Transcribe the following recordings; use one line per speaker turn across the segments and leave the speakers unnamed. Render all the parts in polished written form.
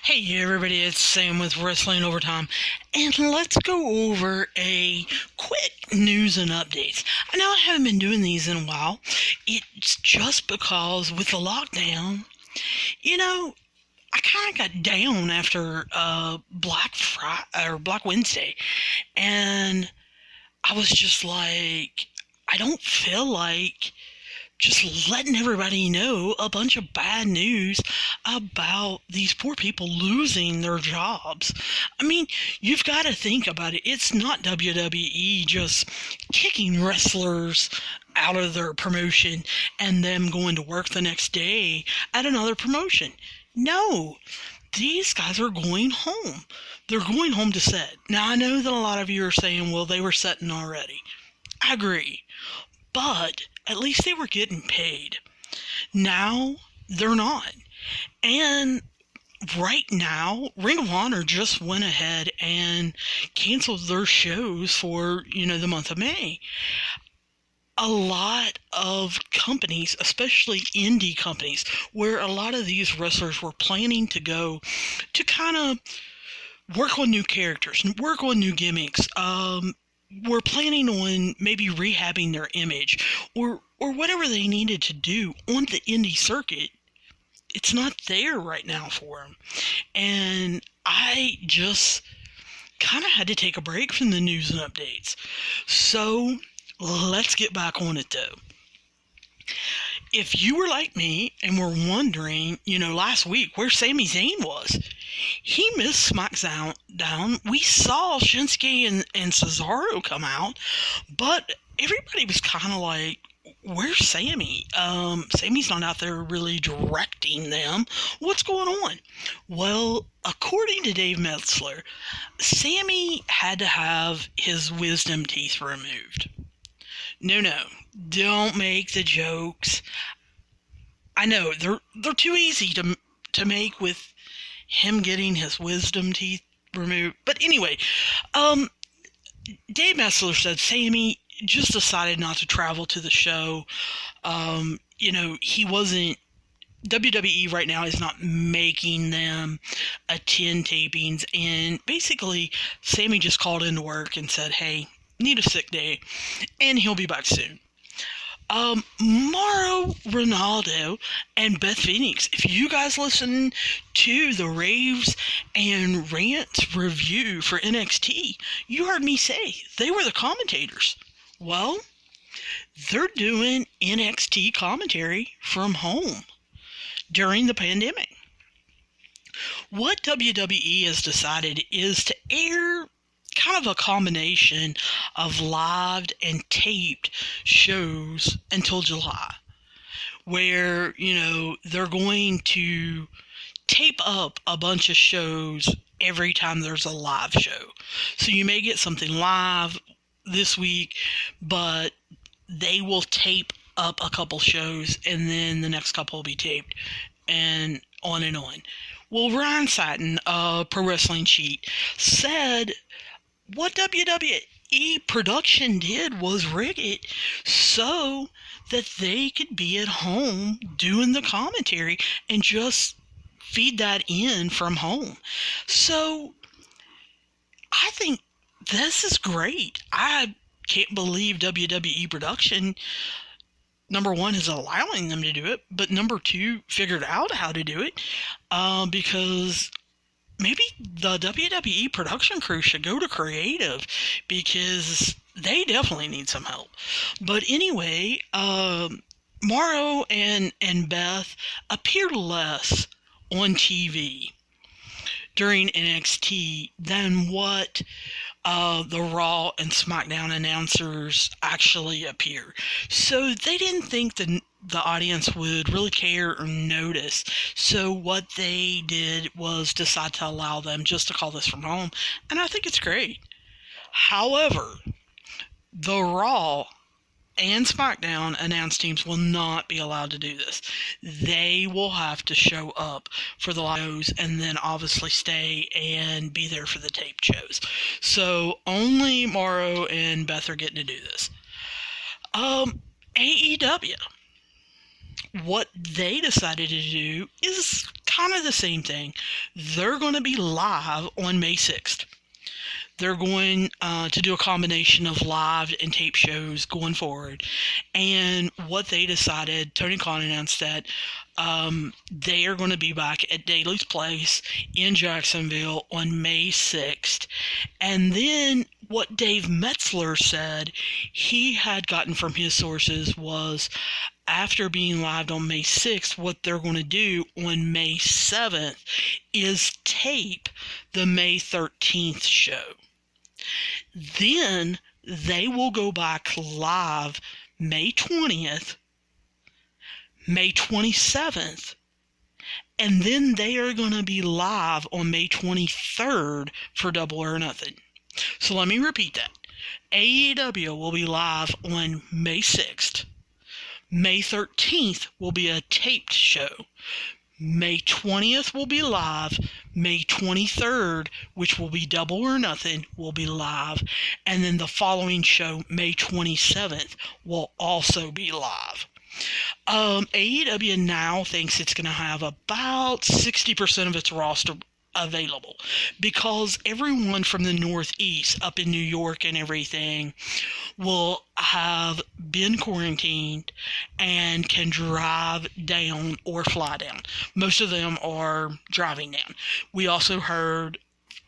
Hey everybody, it's Sam with Wrestling Overtime, and let's go over a quick news and updates. I know I haven't been doing these in a while. It's just because with the lockdown, I kind of got down after Black Friday or Black Wednesday, and I was just like, I don't feel like just letting everybody know a bunch of bad news about these poor people losing their jobs. I mean, you've got to think about it. It's not WWE just kicking wrestlers out of their promotion and them going to work the next day at another promotion. No, these guys are going home. They're going home to set. Now, I know that a lot of you are saying, well, they were setting already. I agree. But at least they were getting paid. Now they're not. And right now, Ring of Honor just went ahead and canceled their shows for, the month of May. A lot of companies, especially indie companies, where a lot of these wrestlers were planning to go to kind of work on new characters, work on new gimmicks, were planning on maybe rehabbing their image or whatever they needed to do on the indie circuit. It's not there right now for them. And I just kind of had to take a break from the news and updates. So let's get back on it though. If you were like me and were wondering, last week where Sami Zayn was, he missed SmackDown. We saw Shinsuke and Cesaro come out, but everybody was kind of like, where's Sami? Sami's not out there really directing them. What's going on? Well, according to Dave Meltzer, Sami had to have his wisdom teeth removed. No, don't make the jokes. I know they're too easy to make with him getting his wisdom teeth removed. But anyway, Dave Meltzer said Sami just decided not to travel to the show. He wasn't. WWE right now is not making them attend tapings, and basically, Sami just called into work and said, "Hey, need a sick day," and he'll be back soon. Mauro Ronaldo and Beth Phoenix, if you guys listen to the Raves and Rants review for NXT, you heard me say they were the commentators. Well, they're doing NXT commentary from home during the pandemic. What WWE has decided is to air kind of a combination of live and taped shows until July, where, they're going to tape up a bunch of shows every time there's a live show. So you may get something live this week, but they will tape up a couple shows and then the next couple will be taped, and on and on. Well, Ryan Satin, Pro Wrestling Cheat, said what WWE production did was rig it so that they could be at home doing the commentary and just feed that in from home. So I think this is great. I can't believe WWE production, number one, is allowing them to do it, but number two, figured out how to do it, because maybe the WWE production crew should go to creative, because they definitely need some help. But anyway, Mauro and Beth appear less on TV during NXT than what the Raw and SmackDown announcers actually appear. So they didn't think the audience would really care or notice. So what they did was decide to allow them just to call this from home. And I think it's great. However, the Raw and SmackDown announced teams will not be allowed to do this. They will have to show up for the live shows and then obviously stay and be there for the taped shows. So only Mauro and Beth are getting to do this. AEW, what they decided to do is kind of the same thing. They're going to be live on May 6th. They're going to do a combination of live and tape shows going forward. And what they decided, Tony Khan announced that they are going to be back at Daly's Place in Jacksonville on May 6th. And then what Dave Metzler said he had gotten from his sources was, after being live on May 6th, what they're going to do on May 7th is tape the May 13th show. Then they will go back live May 20th, May 27th, and then they are going to be live on May 23rd for Double or Nothing. So let me repeat that. AEW will be live on May 6th. May 13th will be a taped show. May 20th will be live. May 23rd, which will be Double or Nothing, will be live. And then the following show, May 27th, will also be live. AEW now thinks it's going to have about 60% of its roster available, because everyone from the Northeast up in New York and everything will have been quarantined and can drive down or fly down. Most of them are driving down. We also heard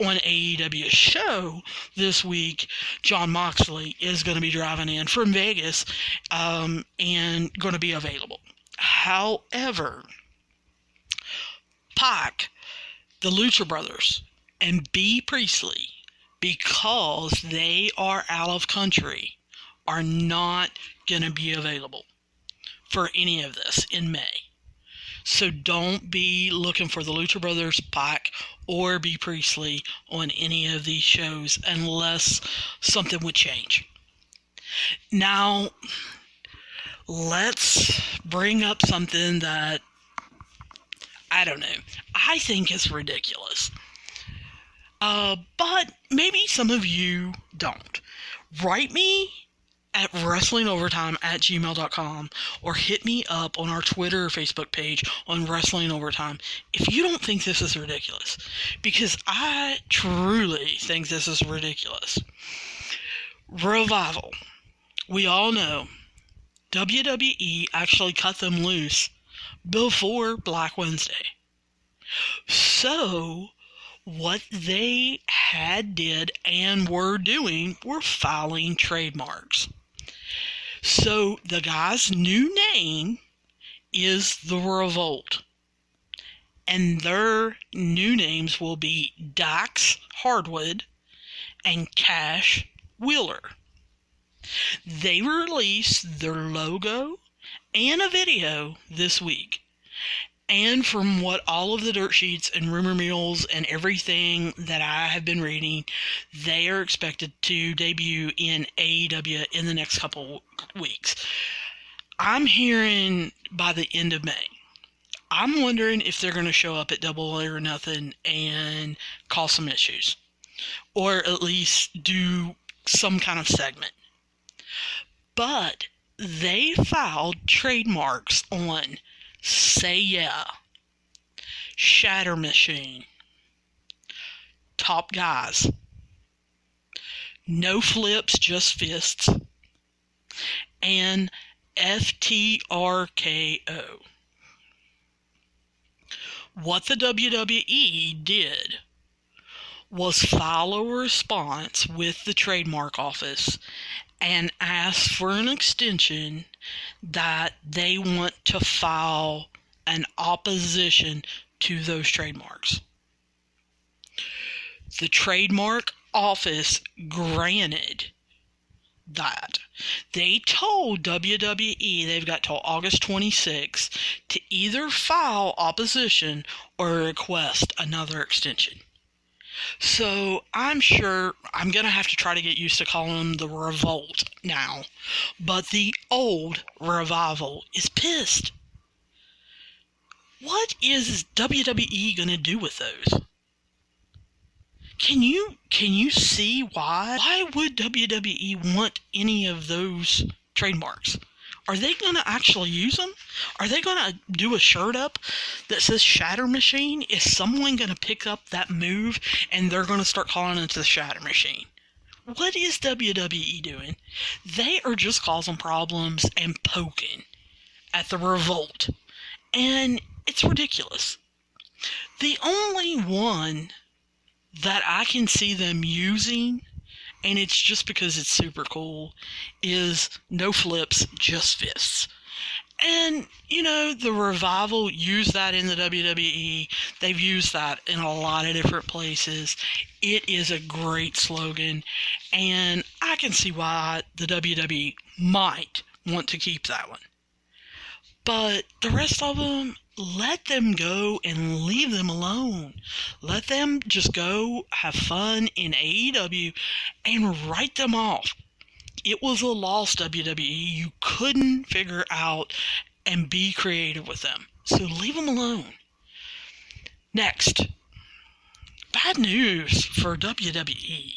on AEW's show this week, Jon Moxley is going to be driving in from Vegas and going to be available. However, Pac, the Lucha Brothers, and B. Priestley, because they are out of country, are not going to be available for any of this in May. So don't be looking for the Lucha Brothers, Pac, or B. Priestley on any of these shows unless something would change. Now, let's bring up something that, I don't know, I think is ridiculous. But maybe some of you don't. Write me at wrestlingovertime@gmail.com or hit me up on our Twitter or Facebook page on Wrestling Overtime if you don't think this is ridiculous. Because I truly think this is ridiculous. Revival. We all know WWE actually cut them loose before Black Wednesday. So, what they did and were doing were filing trademarks. So, the guy's new name is The Revolt. And their new names will be Dax Hardwood and Cash Wheeler. They released their logo and a video this week. And from what all of the dirt sheets and rumor mills and everything that I have been reading, they are expected to debut in AEW in the next couple weeks. I'm hearing by the end of May. I'm wondering if they're going to show up at Double or Nothing and cause some issues. Or at least do some kind of segment. But they filed trademarks on Say Yeah, Shatter Machine, Top Guys, No Flips, Just Fists, and FTRKO. What the WWE did was file a response with the trademark office and ask for an extension that they want to file an opposition to those trademarks. The trademark office granted that. They told WWE they've got till August 26th to either file opposition or request another extension. So I'm sure I'm going to have to try to get used to calling them the Revolt now. But the old Revival is pissed. What is WWE going to do with those? Can you see why? Why would WWE want any of those trademarks? Are they going to actually use them? Are they going to do a shirt up that says Shatter Machine? Is someone going to pick up that move and they're going to start calling it the Shatter Machine? What is WWE doing? They are just causing problems and poking at the Revolt. And it's ridiculous. The only one that I can see them using, and it's just because it's super cool, is no flips, just fists. And, the Revival used that in the WWE. They've used that in a lot of different places. It is a great slogan, and I can see why the WWE might want to keep that one. But the rest of them, let them go and leave them alone. Let them just go have fun in AEW and write them off. It was a lost WWE. You couldn't figure out and be creative with them. So leave them alone. Next, bad news for WWE.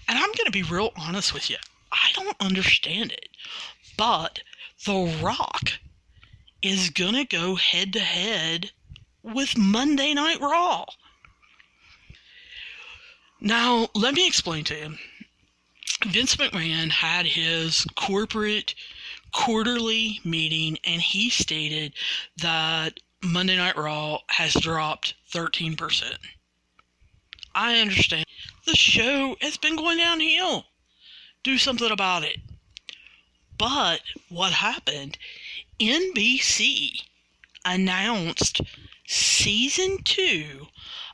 And I'm going to be real honest with you. I don't understand it. But The Rock is going to go head-to-head with Monday Night Raw. Now, let me explain to you. Vince McMahon had his corporate quarterly meeting, and he stated that Monday Night Raw has dropped 13%. I understand. The show has been going downhill. Do something about it. But what happened? NBC announced Season 2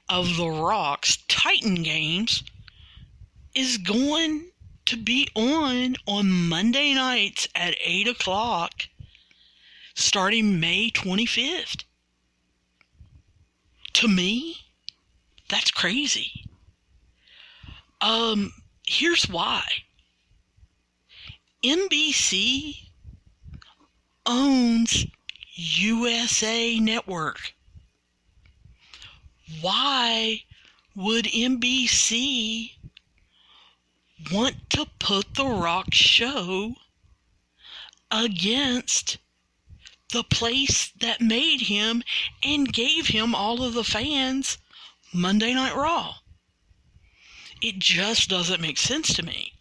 of The Rock's Titan Games is going to be on Monday nights at 8 o'clock starting May 25th. To me, that's crazy. Here's why. NBC owns USA Network. Why would NBC want to put The Rock show against the place that made him and gave him all of the fans Monday Night Raw? It just doesn't make sense to me.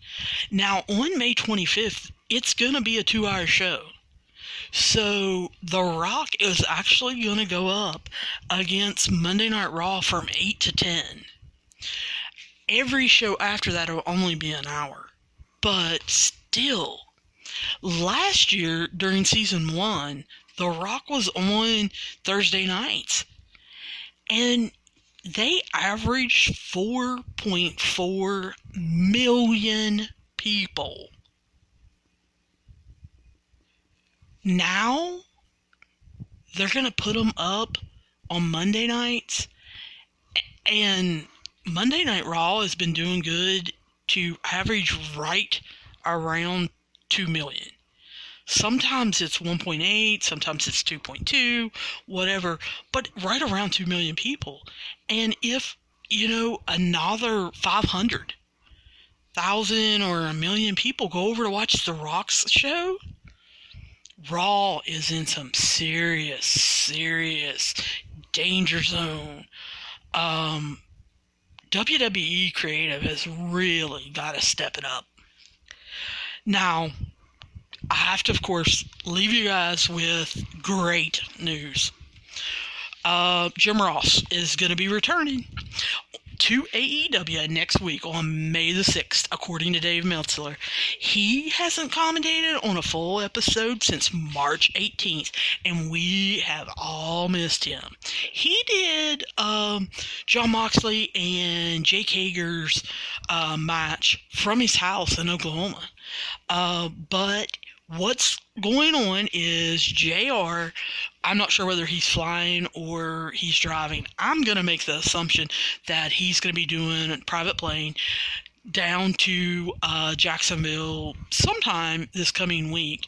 Now, on May 25th, it's going to be a 2-hour show. So, The Rock is actually going to go up against Monday Night Raw from 8 to 10. Every show after that will only be an hour. But still, last year, during Season 1, The Rock was on Thursday nights. And they averaged 4.4 million people. Now, they're going to put them up on Monday nights. And Monday Night Raw has been doing good to average right around 2 million. Sometimes it's 1.8, sometimes it's 2.2, whatever, but right around 2 million people. And if, another 500,000 or a million people go over to watch The Rock's show, Raw is in some serious danger zone. WWE Creative has really got to step it up. Now, I have to, of course, leave you guys with great news. Jim Ross is going to be returning to AEW next week on May the 6th, according to Dave Meltzer. He hasn't commentated on a full episode since March 18th, and we have all missed him. He did Jon Moxley and Jake Hager's match from his house in Oklahoma. But what's going on is JR, I'm not sure whether he's flying or he's driving. I'm going to make the assumption that he's going to be doing a private plane down to Jacksonville sometime this coming week,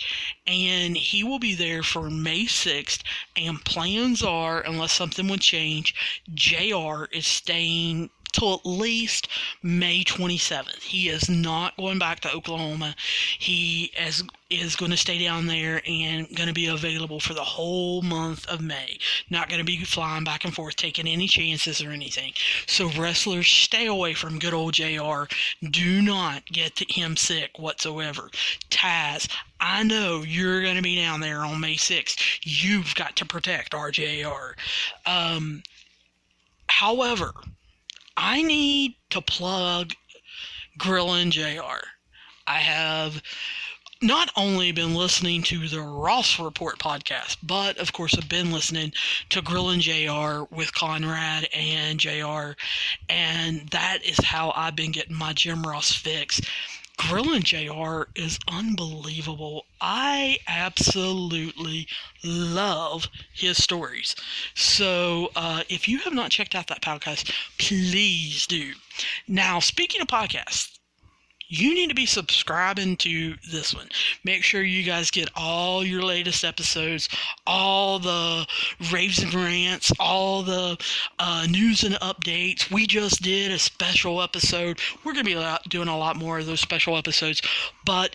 and he will be there for May 6th, and plans are, unless something would change, JR is staying till at least May 27th. He is not going back to Oklahoma. He is going to stay down there and going to be available for the whole month of May. Not going to be flying back and forth, taking any chances or anything. So wrestlers, stay away from good old JR. Do not get him sick whatsoever. Taz, I know you're going to be down there on May 6th. You've got to protect RJR. However, I need to plug Gorilla and JR. I have not only been listening to the Ross Report podcast, but of course I've been listening to Gorilla and JR with Conrad and JR, and that is how I've been getting my Jim Ross fix. Gorilla and JR is unbelievable. I absolutely love his stories. So if you have not checked out that podcast, please do. Now, speaking of podcasts, you need to be subscribing to this one. Make sure you guys get all your latest episodes, all the raves and rants, all the news and updates. We just did a special episode. We're going to be doing a lot more of those special episodes, but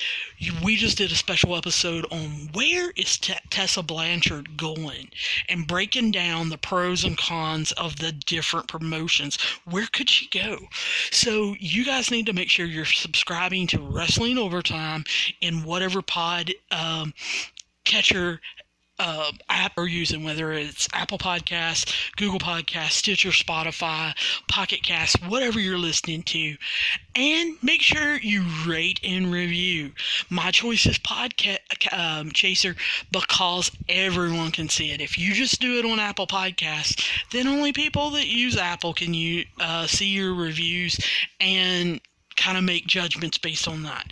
we just did a special episode on where is Tessa Blanchard going and breaking down the pros and cons of the different promotions. Where could she go? So you guys need to make sure you're subscribing to Wrestling Overtime in whatever pod catcher app you're using, whether it's Apple Podcasts, Google Podcasts, Stitcher, Spotify, Pocket Cast, whatever you're listening to. And make sure you rate and review. My choice is Podcast Chaser because everyone can see it. If you just do it on Apple Podcasts, then only people that use Apple can see your reviews and kind of make judgments based on that.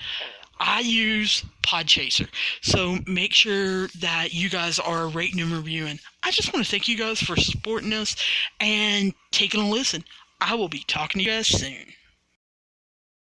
I use Podchaser, so make sure that you guys are rating and reviewing. I just want to thank you guys for supporting us and taking a listen. I will be talking to you guys soon.